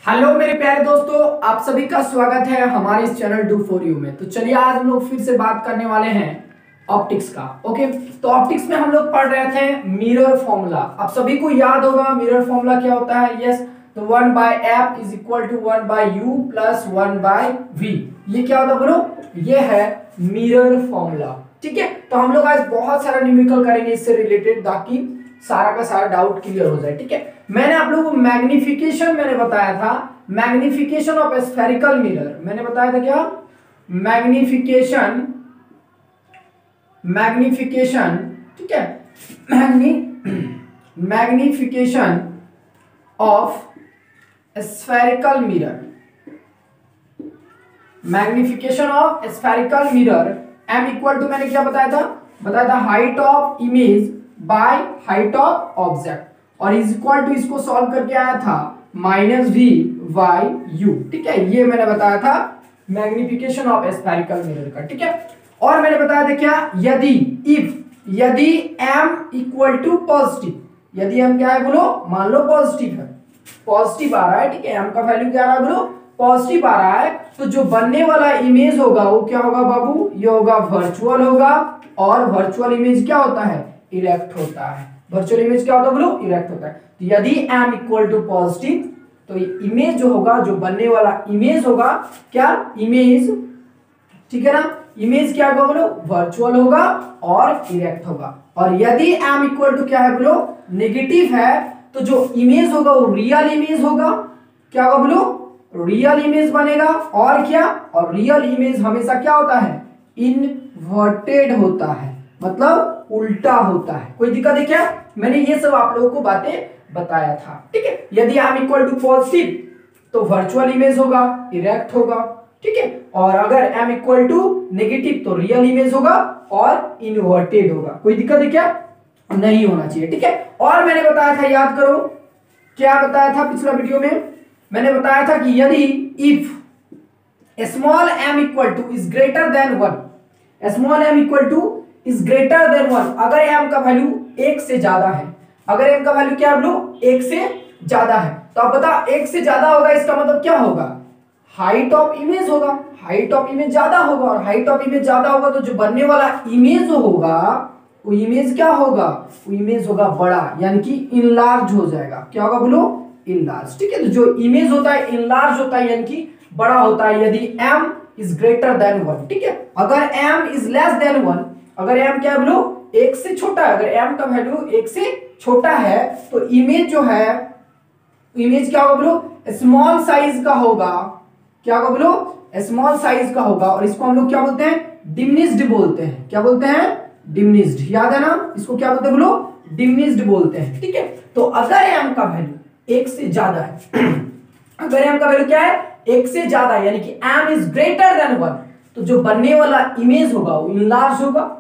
Hello मेरे प्यारे दोस्तों, आप सभी का स्वागत है हमारे इस चैनल डू फॉर यू में। तो चलिए आज हम लोग फिर से बात करने वाले हैं ऑप्टिक्स का। ओके, तो ऑप्टिक्स में हम लोग पढ़ रहे थे मिरर फॉर्मूला। आप सभी को याद होगा मिरर फॉर्मूला क्या होता है। यस, तो 1/f is equal to 1/u plus 1/v। ये क्या होता है बोलो, ये है मिरर फॉर्मूला। ठीक है, तो हम लोग आज बहुत सारा न्यूमेरिकल करेंगे इससे रिलेटेड, ताकि सारा का सारा डाउट क्लियर हो जाए। ठीक है, मैंने आप लोगों को मैग्निफिकेशन मैंने बताया था, मैग्निफिकेशन ऑफ स्फेरिकल मिरर मैंने बताया था क्या, मैग्निफिकेशन ठीक है, magnification of spherical mirror, magnification of spherical mirror m equal to मैंने क्या बताया था height of image by height of object, और इज इक्वल टू इसको सॉल्व करके आया था -v/u। ठीक है, ये मैंने बताया था मैग्निफिकेशन ऑफ स्फेरिकल मिरर का। ठीक है, और मैंने बताया था क्या, यदि m इक्वल टू पॉजिटिव, यदि m क्या है बोलो, मान लो पॉजिटिव है, पॉजिटिव आ रहा है। ठीक है, m का वैल्यू क्या आ रहा है बोलो, पॉजिटिव आ रहा है, तो जो बनने वाला इमेज होगा वो क्या होगा बाबू, ये होगा वर्चुअल होगा। और वर्चुअल इमेज क्या होता है, इरेक्ट होता है। वर्चुअल इमेज क्या होता है बोलो, इरेक्ट होता है। तो यदि m इक्वल टू पॉजिटिव, तो इमेज जो होगा, जो बनने वाला इमेज होगा, क्या इमेज, ठीक है ना, इमेज क्या होगा बोलो, वर्चुअल होगा और इरेक्ट होगा। और यदि m इक्वल टू क्या है बोलो, नेगेटिव है, तो जो इमेज होगा वो रियल इमेज होगा। क्या होगा बोलो, रियल इमेज बनेगा। और क्या, और रियल इमेज हमेशा क्या होता है, इनवर्टेड होता है, मतलब उल्टा होता है। कोई दिक्कत है क्या, मैंने ये सब आप लोगों को बातें बताया था। ठीक है, यदि m इक्वल टू पॉजिटिव तो वर्चुअल इमेज होगा, इरेक्ट होगा। ठीक है, और अगर m इक्वल टू नेगेटिव तो रियल इमेज होगा और इनवर्टेड होगा। कोई दिक्कत है क्या, नहीं होना चाहिए। ठीक है, और मैंने बताया था, याद करो क्या बताया था पिछला वीडियो में, मैंने बताया था कि यदि if small m equal two is greater than 1, small m equal two is greater than 1, अगर m का वैल्यू 1 से ज्यादा है, अगर m का वैल्यू क्या है बोलो, 1 से ज्यादा है, तो आप बता 1 से ज्यादा होगा, इसका मतलब क्या होगा, हाइट ऑफ इमेज होगा, हाइट ऑफ इमेज ज्यादा होगा। और हाइट ऑफ इमेज ज्यादा होगा तो जो बनने वाला इमेज होगा वो इमेज क्या होगा, वो इमेज होगा बड़ा, यानी कि इनलार्ज हो जाएगा। क्या होगा बोलो, इनलार्ज। ठीक है, तो जो इमेज होता है इनलार्ज होता है, यानी कि बड़ा होता है, यदि m इज ग्रेटर देन 1। ठीक है, अगर m इज लेस देन 1, अगर m क्या है बोलो, 1 से छोटा है, अगर m का वैल्यू 1 से छोटा है, तो इमेज जो है, इमेज क्या होगा बोलो, स्मॉल साइज का होगा। क्या होगा बोलो, स्मॉल साइज का होगा। और इसको हम लोग क्या बोलते हैं, डिमिनिश्ड बोलते हैं। क्या बोलते हैं, डिमिनिश्ड। याद है ना, इसको क्या बोलते हैं बोलो, डिमिनिश्ड बोलते हैं। ठीक है, तो अगर m का वैल्यू 1 से ज्यादा है अगर m का वैल्यू क्या है, 1 से ज्यादा है, यानी कि m इज ग्रेटर देन 1, तो जो बनने वाला इमेज होगा वो इनलार्ज होगा,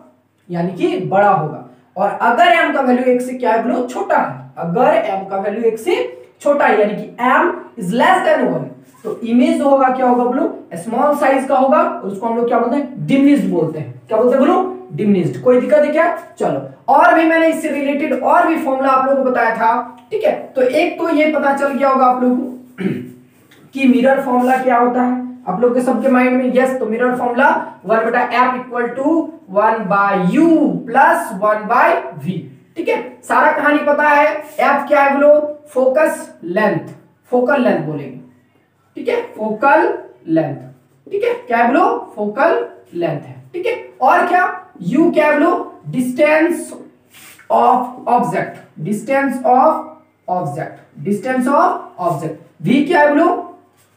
यानी कि बड़ा होगा। और अगर m का वैल्यू 1 से क्या है बोलो, छोटा है, अगर m का वैल्यू 1 से छोटा है, यानी कि m इज लेस देन 1, तो इमेज होगा क्या होगा बोलो, स्मॉल साइज का होगा, और उसको हम लोग क्या बोलते हैं, डिमिनिश्ड बोलते हैं। क्या बोलते हैं बोलो, डिमिनिश्ड। कोई दिक्कत है क्या, चलो, और भी मैंने इससे रिलेटेड और भी फॉर्मूला आप लोगों को बताया था। ठीक है, तो एक तो ये पता चल गया होगा आप लोगों को कि मिरर फॉर्मूला क्या होता है, आप लोग के सबके माइंड में। यस, तो mirror formula 1/f equal to 1/u plus 1/v। ठीक है, सारा कहानी पता है। f क्या है बोलो, फोकस लेंथ, फोकल लेंथ बोलेंगे। ठीक है, फोकल लेंथ। ठीक है, क्या है बोलो, फोकल लेंथ है। ठीक है, और क्या, u क्या है बोलो, distance of object, distance of object, distance of object. v क्या है बोलो,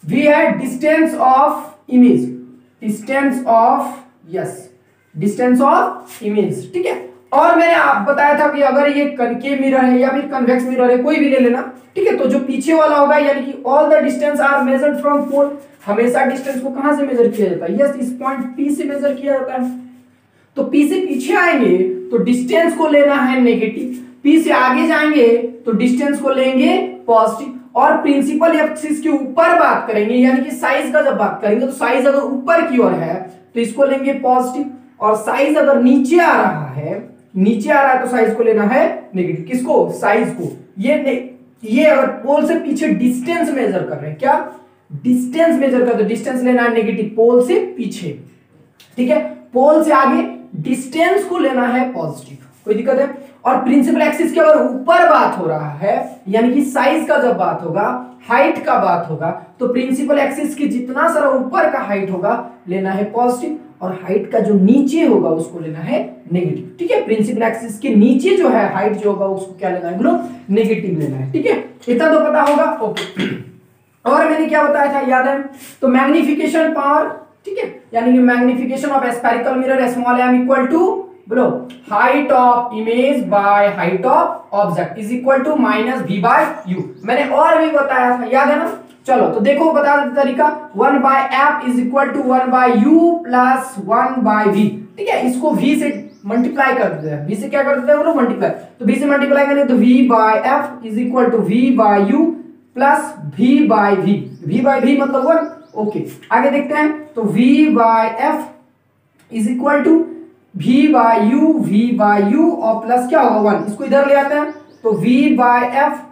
v है distance of image, distance of, yes, distance of image. ठीक है, और मैंने आप बताया था कि अगर ये कनकेव मिरर है या फिर कन्वेक्स मिरर है, कोई भी ले लेना। ठीक है, तो जो पीछे वाला होगा, यानी कि all the distance are measured from pole, हमेशा डिस्टेंस को कहां से मेजर किया जाता है, यस, इस पॉइंट P से मेजर किया जाता है। तो P से पीछे आएंगे तो डिस्टेंस को लेना है नेगेटिव, P से आगे जाएंगे तो डिस्टेंस को लेंगे पॉजिटिव, और प्रिंसिपल एक्सिस के ऊपर बात करेंगे, यानी कि साइज का जब बात करेंगे तो साइज अगर ऊपर की ओर है तो इसको लेंगे पॉजिटिव, और साइज अगर नीचे आ रहा है नीचे आ रहा है तो साइज को लेना है नेगेटिव। किसको? साइज को। ये अगर पोल से पीछे डिस्टेंस मेजर कर रहे हैं, क्या डिस्टेंस मेजर कर, तो डिस्टेंस लेना है नेगेटिव पोल से पीछे, ठीक है। पोल से आगे डिस्टेंस को लेना है पॉजिटिव, कोई दिक्कत है। और प्रिंसिपल एक्सिस के अगर ऊपर बात हो रहा है, यानी कि साइज का जब बात होगा, हाइट का बात होगा, तो प्रिंसिपल एक्सिस की जितना सारा ऊपर का हाइट होगा लेना है पॉजिटिव, और हाइट का जो नीचे होगा उसको लेना है नेगेटिव, ठीक है। प्रिंसिपल एक्सिस के नीचे जो है हाइट जो होगा उसको क्या लेना है बोलो? नेगेटिव लेना है, ठीक है। इतना तो पता होगा, ओके। और मैंने क्या बताया था याद है? तो मैग्निफिकेशन पावर, ठीक है, यानी कि magnification of spherical mirror small m equal to बोलो height of image by height of object is equal to minus v by u। मैंने और भी बताया था, याद है ना? चलो तो देखो बता देते तरीका, 1 by f is equal to 1 by u plus 1 by v, ठीक है। इसको v से मल्टीप्लाई कर देते हैं, v से क्या कर देते हैं बोलो? मल्टीप्लाई। तो v से मल्टीप्लाई करें तो v by f is equal to v by u plus v by v, v by v मतलब 1, ओके। आगे देखते हैं, तो v by f is equal to v by u और प्लस क्या होगा 1, इसको इधर ले आते हैं, तो v by f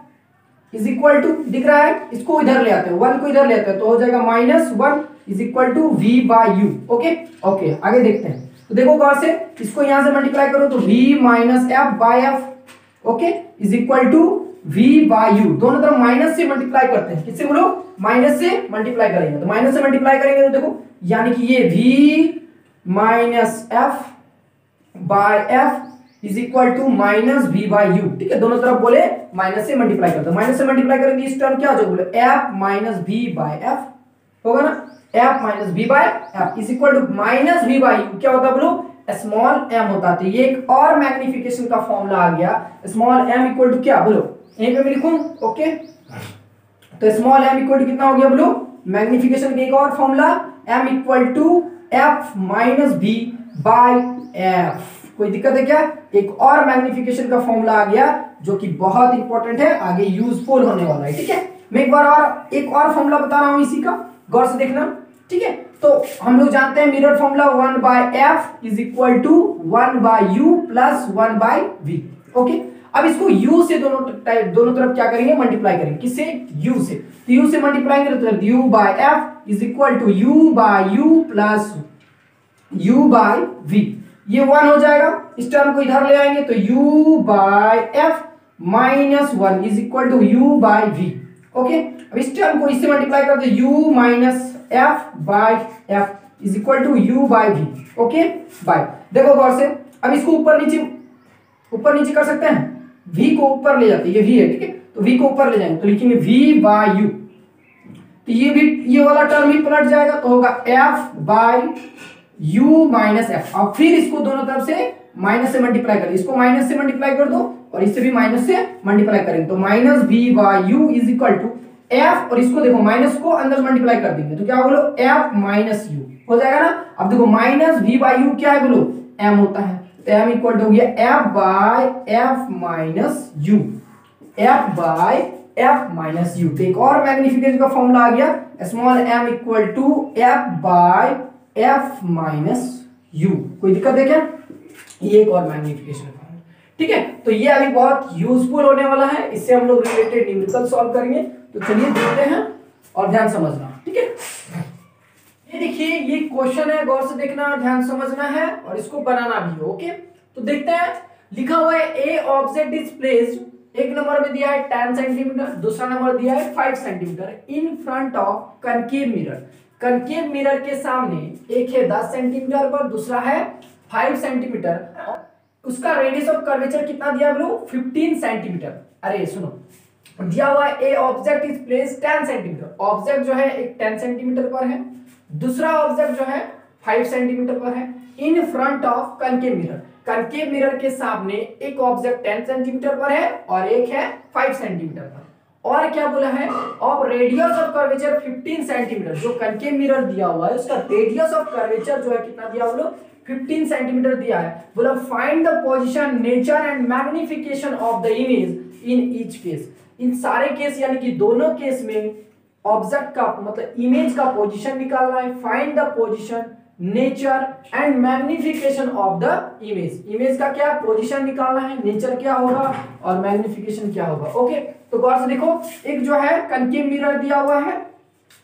is equal to, दिख रहा है, इसको इधर ले आते हैं, 1 को इधर ले आते हैं, तो हो जाएगा -1 is equal to v by u, okay okay. आगे देखते हैं, तो देखो गौर से, इसको यहां से मल्टीप्लाई करो तो v minus f by f, okay, is equal to v by u। दोनों तरफ माइनस से मल्टीप्लाई करते हैं, किससे बोलो? माइनस से मल्टीप्लाई करेंगे, तो माइनस से मल्टीप्लाई करेंगे तो देखो, यानी कि ये v minus f by f is equal to minus v by u, ठीक है। दोनों तरफ बोले माइनस से मल्टीप्लाई करते हैं, माइनस से मल्टीप्लाई करेंगे इस टर्म क्या हो जाएगा बोले? f minus v by f होगा ना, f minus v by f is equal to minus v by u क्या होता है बोलो? स्मॉल m होता है। तो ये एक और मैग्निफिकेशन का फॉर्मूला आ गया, स्मॉल m इक्वल टू क्या बोलो? यहीं पे मैं लिखूं, ओके। तो स्मॉल m इक्वल टू कितना हो गया बोलो? मैग्निफिकेशन का एक और formula, m equal to f minus v by f। कोई दिक्कत है क्या? एक और मैग्निफिकेशन का फॉर्मूला आ गया जो कि बहुत इंपॉर्टेंट है, आगे यूजफुल होने वाला है, ठीक है। मैं एक बार और एक और फॉर्मूला बता रहा हूं इसी का, गौर से देखना, ठीक है। तो हम लोग जानते हैं mirror formula 1 by f is equal to 1 by u plus 1 by v, okay. अब इसको u से दोनों तरफ क्या करेंगे? मल्टीप्लाई करेंगे, किससे? u से। तो u से मल्टीप्लाई करें तो u by f is equal to u by u plus u by v, ये 1 हो जाएगा। इस टर्म को इधर ले आएंगे तो u by f minus 1 is equal to u by v, okay. अब इस टर्म को इससे मल्टीप्लाई करते u minus f by f is equal to u by v, okay by. देखो गौर से, अब इसको ऊपर नीचे कर सकते हैं, v को ऊपर ले जाते हैं, ये v है, ठीक है। तो v को ऊपर ले जाएंगे तो लिखेंगे v बाय u, तो ये वाला टर्म ही पलट जाएगा, तो होगा f by u minus f। अब फिर इसको दोनों तरफ से माइनस से मल्टीप्लाई करें, इसको माइनस से मल्टीप्लाई कर दो और इससे भी माइनस से मल्टीप्लाई करेंगे, तो minus v by u is equal to f, और इसको देखो माइनस को अंदर मल्टीप्लाई कर देंगे तो क्या बोलो? f माइनस u हो जाएगा ना। अब देखो माइनस v बाय u क्या है बोलो? m होता है, तो m इक्वल टू हो गया f by f minus u, f by f minus u। तो एक और मैग्निफिकेशन का फॉर्मूला आ गया, small m equal to f by f minus u। कोई दिक्कत है क्या? ये एक और मैग्निफिकेशन है, ठीक है। तो ये अभी बहुत यूजफुल होने वाला है, इससे हम लोग रिलेटेड न्यूमेरिकल सॉल्व करेंगे। तो चलिए देखते हैं और ध्यान समझना, ठीक है। ये देखिए, ये क्वेश्चन है, गौर से देखना, ध्यान समझना है और इसको बनाना भी है, ओके। तो देखते हैं, लिखा हुआ है ए ऑब्जेक्ट इज प्लेस्ड, एक नंबर में दिया है 10 सेंटीमीटर, दूसरा नंबर दिया है 5 centimetre in front of concave mirror. Concave mirror के सामने एक है 10 सेंटीमीटर पर, दूसरा है 5 सेंटीमीटर, उसका रेडियस ऑफ कर्वेचर कितना दिया बोलो? 15 सेंटीमीटर। अरे सुनो, दिया हुआ है ए object is placed 10 centimetre, object जो है एक 10 सेंटीमीटर पर है, दूसरा ऑब्जेक्ट जो है 5 सेंटीमीटर पर है, in front of concave mirror. Concave mirror के सामने एक ऑब्जेक्ट 10 सेंटीमीटर पर है और एक है 5 सेंटीमीटर पर, और क्या बोला है? Of radius of curvature 15 centimetre. जो कनकेव मिरर दिया हुआ है उसका रेडियस ऑफ कर्वेचर जो है कितना दिया बोलो? 15 सेंटीमीटर दिया है। बोला find the position, nature and magnification of the image in each case. इन सारे केस यानी कि दोनों केस में ऑब्जेक्ट का मतलब इमेज का पोजीशन निकालना है। Find the position, nature and magnification of the image. Image का क्या पोजीशन निकालना है, नेचर क्या होगा और मैग्निफिकेशन क्या होगा। ओके, तो गौर से देखो, एक जो है कनकेव मिरर दिया हुआ है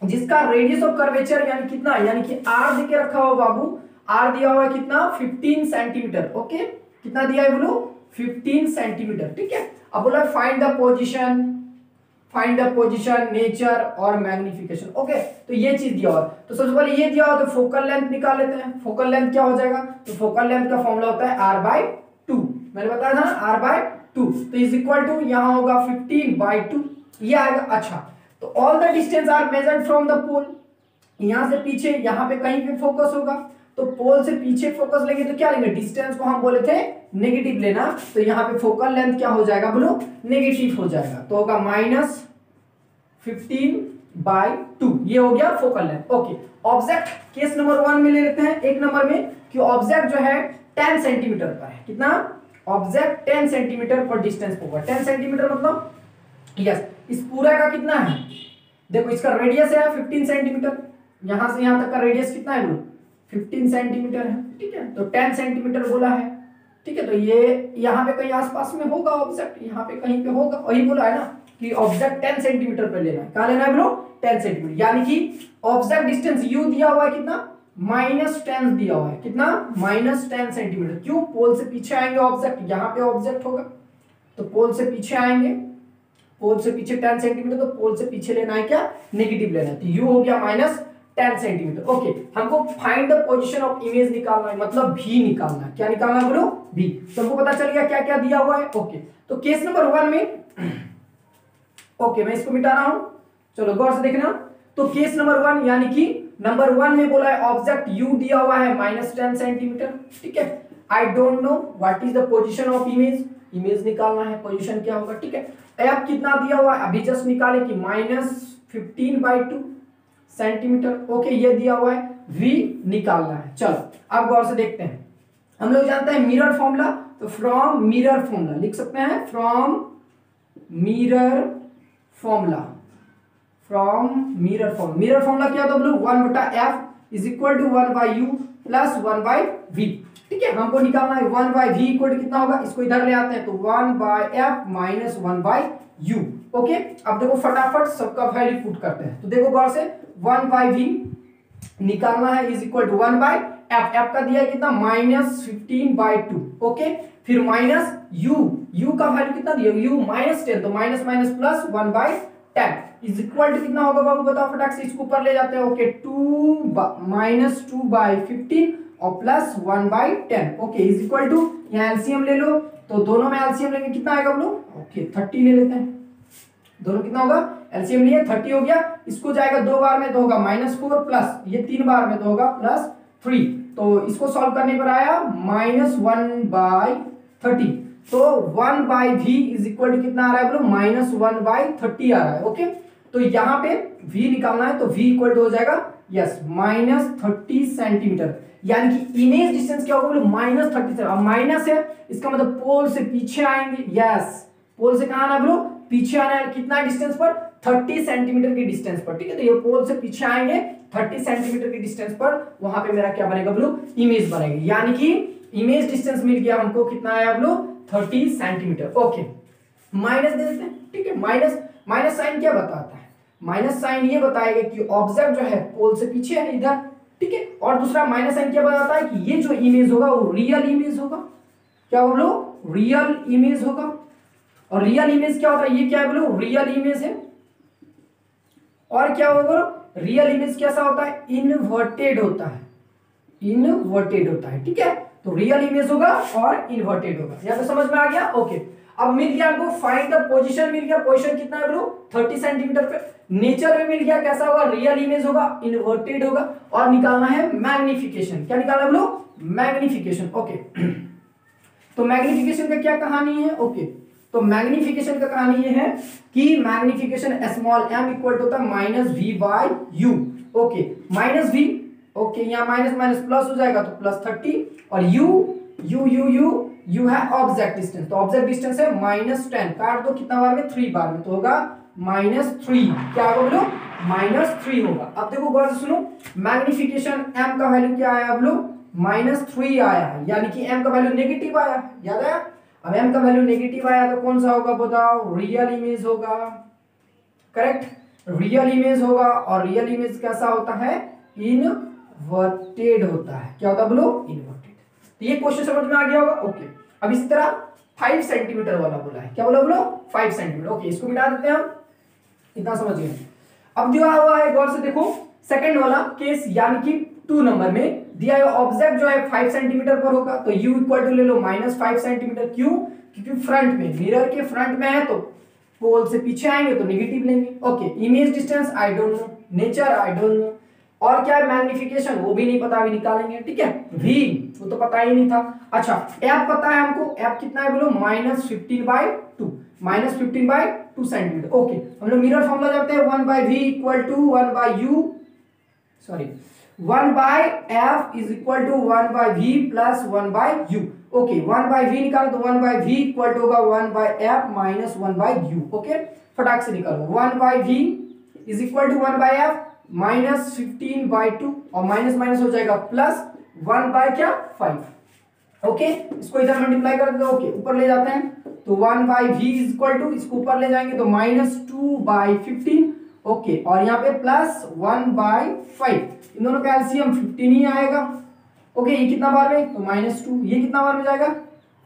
जिसका रेडियस ऑफ कर्वेचर यानी कितना, यानी कि आर देके रखा हुआ बाबू, आर दिया हुआ है कितना 15 सेंटीमीटर। ओके, कितना दिया है बोलो 15 सेंटीमीटर। ठीक है, अब बोला फाइंड द पोजीशन, नेचर और मैग्निफिकेशन। ओके, तो ये चीज दिया हुआ, तो सबसे पहले ये दिया हुआ तो फोकल लेंथ निकाल लेते हैं। फोकल लेंथ क्या हो जाएगा, तो फोकल लेंथ का फॉर्मूला होता है r/2, मैंने बताया था ना r/2, तो इज इक्वल टू यहां होगा 15/2 ये आएगा। अच्छा, तो all the distance are measured from the pole, यहां से पीछे यहां पे कहीं पे फोकस होगा, तो पोल से पीछे फोकस लेंगे तो क्या लेंगे, डिस्टेंस को हम बोले थे नेगेटिव लेना, तो यहाँ पे फोकल लेंथ क्या हो जाएगा बोलो नेगेटिव हो जाएगा, तो होगा -15/2 ये हो गया focal length. Okay, object case number 1 में ले लेते हैं, एक नंबर में कि ऑब्जेक्ट जो है 10 सेंटीमीटर पर है, कितना ऑब्जेक्ट 10 सेंटीमीटर पर डिस्टेंस होगा। 10 सेंटीमीटर मतलब यस, इस पूरा का कितना है, देखो इसका रेडियस है 15 सेंटीमीटर, यहां से यहां तक का रेडियस कितना है बोलो 15 सेंटीमीटर है। ठीक है, तो 10 सेंटीमीटर बोला है। ठीक है, तो ये यहाँ पे कहीं आसपास में होगा ऑब्जेक्ट, यहाँ पे कहीं पे होगा, वही बोला है ना कि ऑब्जेक्ट 10 सेंटीमीटर पे लेना है। कहाँ लेना है ब्रो 10 सेंटीमीटर, यानी कि ऑब्जेक्ट डिस्टेंस यू दिया हुआ है कितना -10 दिया हुआ है, कितना -10 सेंटीमीटर। क्यों, पोल से पीछे आएंगे ऑब्जेक्ट, यहाँ पे ऑब्जेक्ट होगा तो पोल से पीछे आएंगे, पोल से पीछे 10 सेंटीमीटर, तो पोल से पीछे लेना है क्या नेगेटिव लेना है, तो यू हो गया -10 सेंटीमीटर। ओके, हमको find the position of image निकालना है, मतलब भी निकालना है, क्या निकालना बोलो भी। तो हमको पता चल गया क्या क्या दिया हुआ है। ओके, तो केस नंबर 1 में ओके मैं इसको मिटा रहा हूं, चलो गौर से देखना। तो केस नंबर 1 यानी कि नंबर 1 में बोला है ऑब्जेक्ट यू दिया हुआ है -10 सेंटीमीटर। ठीक है, I don't know what is the position of image, image निकालना है, पोजीशन क्या होगा। ठीक है, एफ कितना दिया हुआ है अभी जस्ट निकाले कि -15/2 सेंटीमीटर। ओके, ये दिया हुआ है, v निकालना है। चलो अब गौर से देखते हैं, हम लोग जानते हैं मिरर फॉर्मूला, तो फ्रॉम मिरर फॉर्मूला लिख सकते हैं, from mirror formula, mirror formula क्या होता है बोलो 1/f is equal to 1/u plus 1/v। ठीक है, हमको निकालना है 1/v इक्वल टू कितना होगा, इसको इधर ले आते हैं, तो 1/f माइनस 1/u। ओके, अब देखो फटाफट सबका वैल्यू पुट करते हैं, तो देखो गौर से 1/v निकालना है is equal to 1/f, f का दिया है कितना -15/2। ओके, फिर माइनस u का वैल्यू कितना दिया, u -10, तो minus minus plus 1/10 is equal to कितना होगा बाबू बताओ फटाक से, इसको ऊपर ले जाते हैं। ओके, 2/15 और plus 1/10। Okay, is equal to यहाँ एलसीएम ले लो, तो दोनों में एलसीएम लेंगे कितना आएगा बोलो, ओके 30 ले लेते हैं, दोनों कितना होगा एलसीएम लिए 30 हो गया, इसको जाएगा 2 बार में तो होगा -4 प्लस ये 3 बार में तो होगा +3, तो इसको सॉल्व करने पर आया -1/30, तो 1/v इज इक्वल टू कितना आ रहा है बोलो -1/30 आ रहा है। ओके, तो यहाँ पे v निकालना है, तो v इक्वल टू हो जाएगा यस -30 सेंटीमीटर, यानी कि इमेज डिस्टेंस क्या होगा बोलो -30। अब माइनस है इसका मतलब पोल से पीछे आएंगे, यस पोल से कहाँ आना है बोलो पीछे आना है, कितना डिस्टेंस पर 30 सेंटीमीटर की डिस्टेंस पर। ठीक है, तो ये पोल से पीछे आएंगे 30 सेंटीमीटर की डिस्टेंस पर, वहां पे मेरा क्या बनेगा बोलो इमेज बनेगी, यानी कि इमेज डिस्टेंस मिल गया हमको कितना आया बोलो 30 सेंटीमीटर। ओके, माइनस दे देते हैं। ठीक है, माइनस साइन क्या बताता है, माइनस साइन ये बताएगा कि ऑब्जेक्ट जो है पोल से पीछे है इधर। ठीक है, और दूसरा माइनस साइन क्या बताता है कि ये जो इमेज होगा वो रियल इमेज होगा, क्या बोलो रियल इमेज होगा। और रियल इमेज क्या होता है, ये क्या है बोलो रियल इमेज है, और क्या होगा रियल इमेज कैसा होता है इनवर्टेड होता है, इनवर्टेड होता है। ठीक है, तो रियल इमेज होगा और इनवर्टेड होगा, यहां पे समझ में आ गया। ओके, अब मिल गया हमको फाइंड द पोजीशन, मिल गया पोजीशन कितना है बोलो 30 सेंटीमीटर पे, नेचर में मिल गया कैसा होगा रियल इमेज होगा, इनवर्टेड होगा, और निकालना है मैग्निफिकेशन, क्या निकालना है बोलो मैग्निफिकेशन। ओके, तो मैग्निफिकेशन का क्या कहानी है, ओके तो मैग्निफिकेशन का कहानी ये है कि magnification small m equal to होता है -v/u। ओके, -v, ओके यहाँ माइनस माइनस प्लस हो जाएगा तो +30, और u है ऑब्जेक्ट डिस्टेंस, तो ऑब्जेक्ट डिस्टेंस है -10, काट दो कितना बार में 3 बार में, तो होगा -3, क्या होगा बोलो -3 होगा। अब देखो गौर से सुनो, मैग्निफिकेशन m का वैल्यू क्या आया अब लोग, -3 आया है, यानी कि m का वैल्यू नेगेटिव आया, याद है। अब m का वैल्यू नेगेटिव आया तो कौन सा होगा बताओ, रियल इमेज होगा, करेक्ट, रियल इमेज होगा। और रियल इमेज कैसा होता है, इनवर्टेड होता है। क्या होता है बोलो, इनवर्टेड। तो ये क्वेश्चन समझ में आ गया होगा, ओके। अब इसी तरह 5 सेंटीमीटर वाला बोला है, क्या बोला बोलो 5 सेंटीमीटर, ओके, इसको मिटा देते हैं हम, इतना समझ गए। अब दिया हुआ है गौर से देखो सेकंड वाला केस, यानी कि 2 नंबर में दिया है ऑब्जेक्ट जो है 5 सेंटीमीटर पर होगा, तो u इक्वल टू ले लो -5 सेंटीमीटर। क्यों, क्योंकि फ्रंट में, मिरर के फ्रंट में है तो पोल से पीछे आएंगे तो नेगेटिव लेंगे, okay. Image distance I don't know, nature I don't know, और क्या है मैग्निफिकेशन वो भी नहीं पता, अभी निकालेंगे, ठीक है। v वो तो पता ही नहीं था। अच्छा f पता है हमको, f कितना है बोलो -15/2, -15/2 सेंटीमीटर, ओके। हम लोग मिरर फॉर्मूला जानते हैं 1/v equal to 1/u, sorry 1/f is equal to 1/v plus 1/u, okay. 1/v निकालो तो 1/v इक्वल टू होगा 1/f माइनस 1/u, ओके। फटाक से निकालो 1/v is equal to 1/f minus 15/2 और माइनस माइनस हो जाएगा प्लस 1/5, ओके। इसको इधर मल्टीप्लाई कर दो, ओके, ऊपर ले जाते हैं तो 1/v इज इक्वल टू, इसको ऊपर ले जाएंगे तो -2/15, ओके, और यहाँ पे प्लस 1/5, इन दोनों का एलसीएम 15 ही आएगा, ओके। ये कितना बार में तो -2, ये कितना बार में जाएगा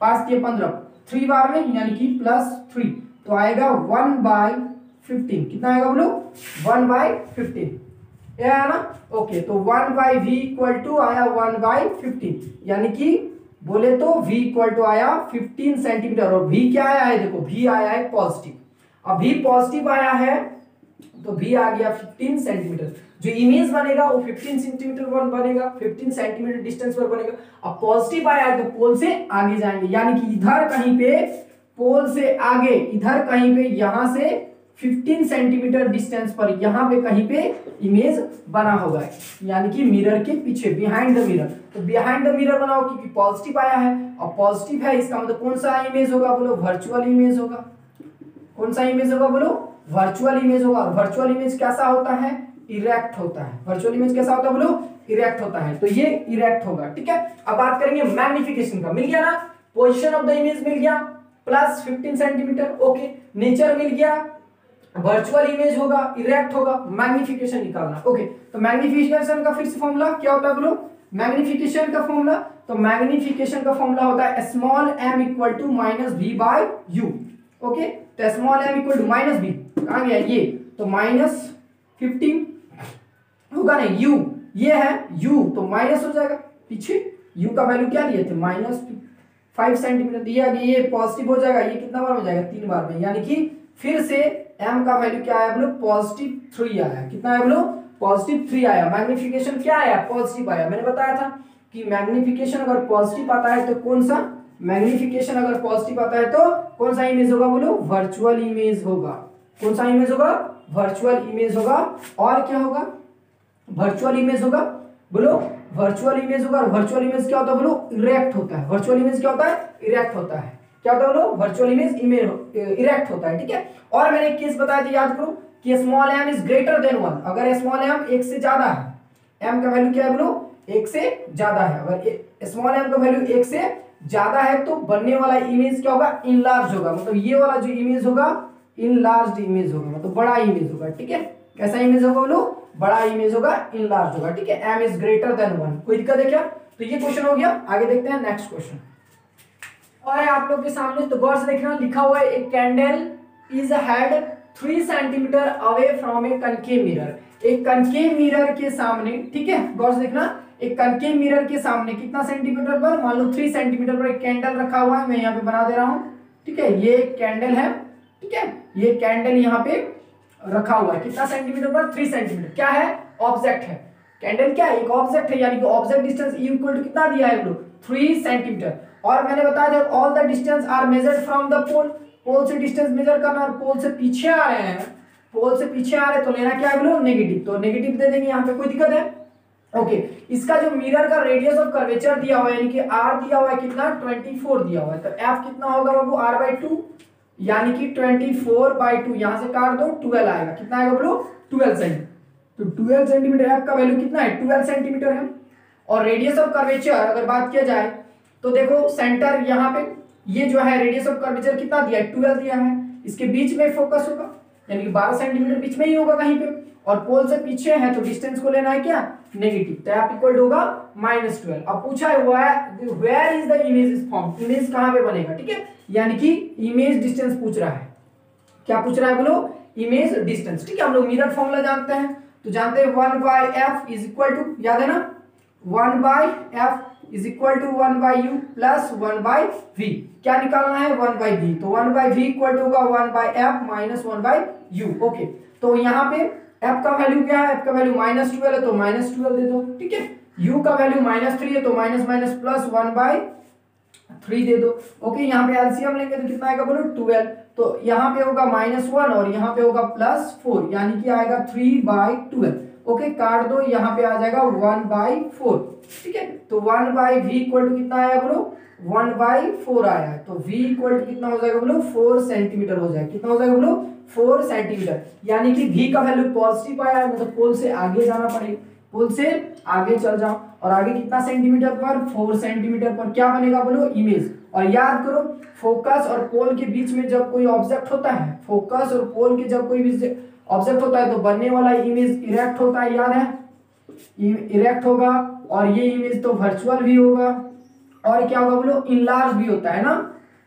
5 के 15, 3 बार में, यानी कि +3, तो आएगा 1/15, कितना आएगा बोलो 1/15, ये आया ना, ओके। तो 1/v इक्वल टू आया 1/15, यानी कि बोले तो v इक्वल टू आया 15 सेंटीमीटर, और v क्या आया है देखो, v आया है पॉजिटिव। अब v पॉजिटिव आया है तो v आ गया 15 सेंटीमीटर, जो इमेज बनेगा वो 15 सेंटीमीटर पर बनेगा, 15 सेंटीमीटर डिस्टेंस पर बनेगा। अब पॉजिटिव आया है तो पोल से आगे जाएंगे, यानी कि इधर कहीं पे पोल से आगे, इधर कहीं पे, यहां से 15 सेंटीमीटर डिस्टेंस पर यहां पे कहीं पे इमेज बना होगा, यानी कि मिरर के पीछे, बिहाइंड द मिरर। तो बिहाइंड द मिरर बनाओ क्योंकि पॉजिटिव आया है, और पॉजिटिव है इसका मतलब कौन सा इमेज होगा बोलो, वर्चुअल इमेज होगा। कौन सा इमेज होगा बोलो, वर्चुअल इमेज होगा। और वर्चुअल इमेज कैसा होता है, इरेक्ट होता है। वर्चुअल इमेज कैसा होता है बोलो, इरेक्ट होता है, तो ये इरेक्ट होगा, ठीक है। अब बात करेंगे मैग्निफिकेशन का, मिल गया ना, पोजीशन ऑफ द इमेज मिल गया प्लस 15 सेंटीमीटर, ओके। नेचर मिल गया, वर्चुअल इमेज होगा, इरेक्ट होगा, मैग्निफिकेशन निकालना, ओके। तो मैग्निफिकेशन का फिर से फॉर्मूला क्या होता है बोलो, मैग्निफिकेशन का फॉर्मूला, तो मैग्निफिकेशन का फॉर्मूला होता है small m equal to -v/u, okay. तो small m equal to -v कहां गया ये, तो -15 होगा नहीं, u ये है u, तो माइनस हो जाएगा पीछे, u का वैल्यू क्या लिए थे -5 सेंटीमीटर दिया गया, ये पॉजिटिव हो जाएगा, ये कितना बार हो जाएगा 3 बार में, यानी कि फिर से m का वैल्यू क्या आया बोलो +3 आया, कितना आया बोलो +3 आया। मैग्निफिकेशन क्या आया, पॉजिटिव आया। मैंने बताया था कि मैग्निफिकेशन अगर पॉजिटिव आता है तो कौन सा, मैग्निफिकेशन अगर पॉजिटिव आता है तो कौन सा इमेज होगा बोलो, वर्चुअल इमेज होगा। कौन सा इमेज होगा, वर्चुअल इमेज होगा। और क्या होगा, वर्चुअल इमेज होगा बोलो, वर्चुअल इमेज होगा। और वर्चुअल इमेज क्या होता है बोलो, इरेक्ट होता है। वर्चुअल इमेज क्या होता है, इरेक्ट होता है। क्या होता है बोलो, वर्चुअल इमेज इरेक्ट होता है, ठीक है। और मैंने एक केस बताया था, याद करो कि small m is greater than 1, अगर स्मॉल m 1 से ज्यादा है, m का वैल्यू क्या है बोलो 1 से ज्यादा है, अगर स्मॉल m का वैल्यू 1 से ज्यादा है तो बनने वाला इमेज क्या होगा, इनलार्ज होगा। मतलब ये वाला जो इमेज होगा इनलार्ज इमेज होगा, मतलब बड़ा इमेज होगा, ठीक है। कैसा इमेज होगा बोलो, बड़ा इमेज होगा, इनलार्ज होगा, ठीक है। m इज ग्रेटर देन 1, कोई दिक्कत है क्या। तो ये क्वेश्चन हो गया, आगे देखते हैं नेक्स्ट क्वेश्चन। और है आप लोग के सामने, तो गौर से देखना, लिखा हुआ है एक candle is head 3 centimetre away from A concave mirror. एक कनकेव मिरर के सामने, ठीक है, गौर से देखना, एक कनकेव मिरर के सामने कितना सेंटीमीटर पर, मान लो 3 सेंटीमीटर पर एक कैंडल रखा हुआ है, मैं यहाँ पे बना दे रहा हूँ, ठीक है। ये कैंडल है, ठीक है, ये कैंडल यहाँ पे रखा हुआ है, कितना सेंटीमीटर पर, 3 सेंटीमीटर। क्या है, ऑब्जेक्ट है, कैंडल क्या है, एक ऑब्जेक्ट है, यानी कि object distance E equal to कितना दिया है लोग 3 सेंटीमीटर। और मैंने बताया जब all the distance are measured from the pole, pole से डिस्टेंस मेजर करना, और पोल से पीछे आ रहे हैं, पोल से पीछे आ रहे हैं तो लेना क्या है लोग नेगेटिव, तो नेगेटिव दे देंगे यहाँ पे, कोई दिक्कत है, ओके। इसका जो मिरर का रेडियस ऑफ कर्वेचर दिया हुआ है, यानी कि r दिया हुआ है कितना 24 दिया हुआ है, तो f कितना होगा बाबू r/2, यानी कि 24/2 यहां से काट दो 12 आएगा। कितना आएगा बोलो 12 सेंटीमीटर। तो 12 सेंटीमीटर एफ का वैल्यू कितना है 12 सेंटीमीटर है। और रेडियस ऑफ कर्वेचर अगर बात किया जाए तो देखो सेंटर यहाँ पे ये जो है रेडियस ऑफ कर्वेचर कितना दिया है 12 दिया है। इसके बीच में फोकस होगा यानी कि 12 सेंटीमीटर बीच में ही होगा कहीं पे, और पोल से पीछे है तो डिस्टेंस को लेना है क्या नेगेटिव, तो एफ इक्वल होगा -12। अब पूछा है where is the image is form, image कहां पे बनेगा, ठीक है, यानी कि इमेज डिस्टेंस पूछ रहा है। क्या पूछ रहा है बोलो इमेज डिस्टेंस, ठीक है। हम लोग मिरर फॉर्मूला जानते हैं, तो जानते हैं 1/f इज इक्वल टू, याद है ना 1/f is equal to 1/u plus 1/v। क्या निकालना है 1/v, तो 1/v इक्वल टू होगा 1/f माइनस 1/u। ओके, तो यहाँ पे f का वैल्यू क्या है, f का वैल्यू -12 है तो -12 दे दो, ठीक है। u का वैल्यू -3 है तो माइनस माइनस प्लस 1/3 दे दो। ओके, यहाँ पे एलसीएम लेंगे तो कितना आएगा बोलो 12, तो यहाँ पे होगा -1 और यहाँ पे होगा +4 यानी कि आएगा 3/12। ओके, काट दो, यहाँ पे आ जाएगा 1/4, ठीक है। तो 1/v इक्वल टू कितना आया बोलो 1/4 आया है, तो v इक्वल टू कितना हो जाएगा बोलो 4 सेंटीमीटर हो जाएगा। कितना हो जाएगा बोलो 4 सेंटीमीटर, यानी कि v का वैल्यू पॉजिटिव आया है, मतलब पोल से आगे जाना पड़ेगा, पोल से आगे चल जाओ, और आगे कितना सेंटीमीटर पर 4 सेंटीमीटर पर क्या बनेगा बोलो इमेज। और याद करो फोकस और पोल के बीच में जब कोई ऑब्जेक्ट होता है, फोकस और पोल के जब कोई भी ऑब्जेक्ट होता है तो बनने वाला इमेज इरेक्ट होता है, याद है इरेक्ट होगा, और ये इमेज तो वर्चुअल भी होगा, और क्या होगा बोलो इनलार्ज भी होता है ना।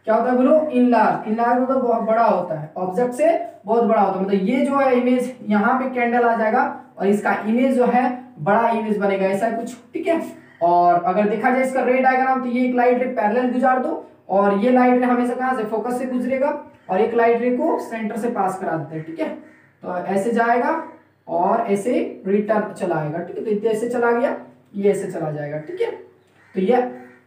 क्या होता है बोलो इनलार्ज, इनलार्ज मतलब बहुत बड़ा होता है, ऑब्जेक्ट से बहुत बड़ा होता है, मतलब ये जो है इमेज यहाँ पे कैंडल आ जाएगा और इसका इमेज जो है बड़ा इमेज बनेगा, ऐसा कुछ, ठीक है। और अगर देखा जाए इसका रे डायग्राम, तो ये एक लाइट रे पैरेलल गुजार दो, और ये लाइट रे हमेशा कहाँ से फोकस से गुजरेगा, और एक लाइट रे को सेंटर से पास करा देते हैं, ठीक है। तो ऐसे जाएगा और ऐसे रिटर्न चला आएगा, ठीक है। तो इतने ऐसे चला गया, ये ऐसे चला जाएगा, ठीक है। तो ये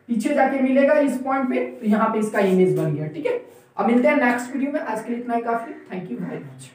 पीछे जाके मिलेगा इस पॉइंट पे, तो यहाँ पे इसका इमेज बन गया, ठीक है। अब मिलते हैं नेक्स्ट वीडियो में, आज के लिए इतना ही काफी। Thank you very much.